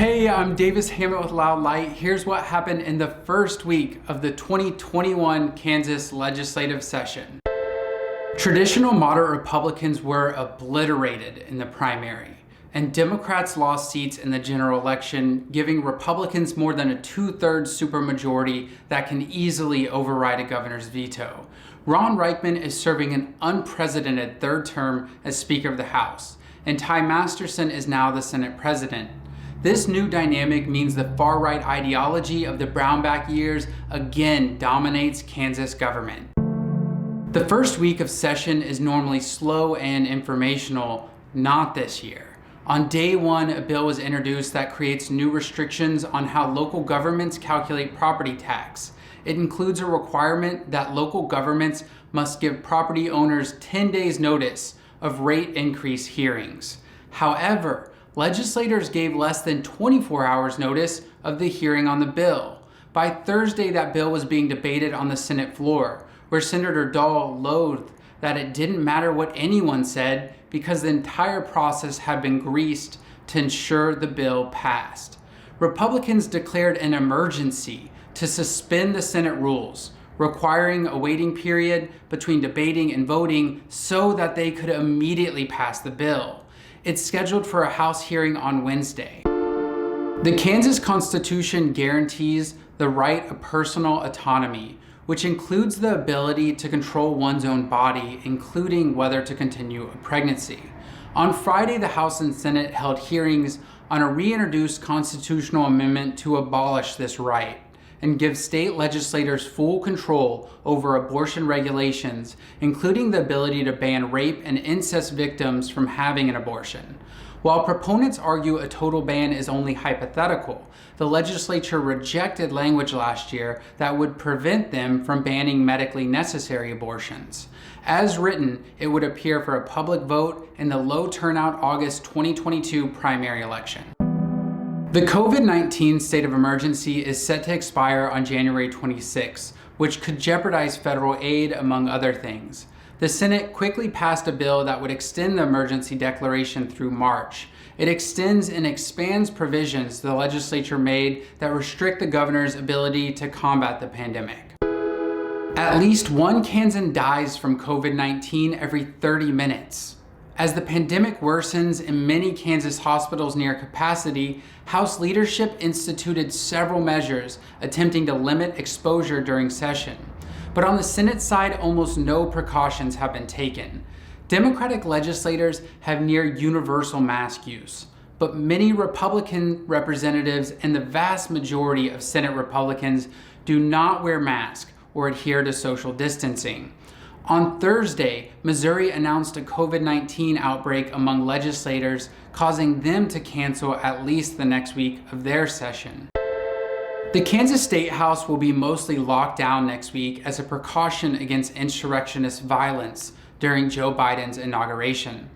Hey, I'm Davis Hammett with Loud Light. Here's what happened in the first week of the 2021 Kansas legislative session. Traditional moderate Republicans were obliterated in the primary, and Democrats lost seats in the general election, giving Republicans more than a 2/3 supermajority that can easily override a governor's veto. Ron Reichman is serving an unprecedented third term as Speaker of the House, and Ty Masterson is now the Senate President. This new dynamic means the far-right ideology of the Brownback years again dominates Kansas government. The first week of session is normally slow and informational, not this year. On day one, a bill was introduced that creates new restrictions on how local governments calculate property tax. It includes a requirement that local governments must give property owners 10 days notice of rate increase hearings. However, legislators gave less than 24 hours notice of the hearing on the bill. By Thursday, that bill was being debated on the Senate floor, where Senator Dahl loathed that it didn't matter what anyone said because the entire process had been greased to ensure the bill passed. Republicans declared an emergency to suspend the Senate rules, requiring a waiting period between debating and voting so that they could immediately pass the bill. It's scheduled for a House hearing on Wednesday. The Kansas Constitution guarantees the right of personal autonomy, which includes the ability to control one's own body, including whether to continue a pregnancy. On Friday, the House and Senate held hearings on a reintroduced constitutional amendment to abolish this right and give state legislators full control over abortion regulations, including the ability to ban rape and incest victims from having an abortion. While proponents argue a total ban is only hypothetical, the legislature rejected language last year that would prevent them from banning medically necessary abortions. As written, it would appear for a public vote in the low turnout August 2022 primary election. The COVID-19 state of emergency is set to expire on January 26, which could jeopardize federal aid, among other things. The Senate quickly passed a bill that would extend the emergency declaration through March. It extends and expands provisions the legislature made that restrict the governor's ability to combat the pandemic. At least one Kansan dies from COVID-19 every 30 minutes. As the pandemic worsens in many Kansas hospitals near capacity, House leadership instituted several measures attempting to limit exposure during session. But on the Senate side, almost no precautions have been taken. Democratic legislators have near universal mask use, but many Republican representatives and the vast majority of Senate Republicans do not wear masks or adhere to social distancing. On Thursday, Missouri announced a COVID-19 outbreak among legislators, causing them to cancel at least the next week of their session. The Kansas Statehouse will be mostly locked down next week as a precaution against insurrectionist violence during Joe Biden's inauguration.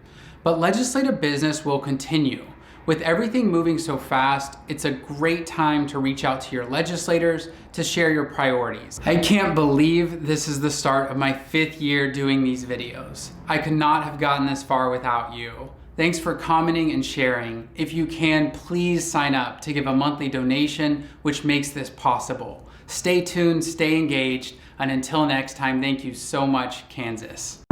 But legislative business will continue. With everything moving so fast, it's a great time to reach out to your legislators to share your priorities. I can't believe this is the start of my 5th year doing these videos. I could not have gotten this far without you. Thanks for commenting and sharing. If you can, please sign up to give a monthly donation, which makes this possible. Stay tuned, stay engaged, and until next time, thank you so much, Kansas.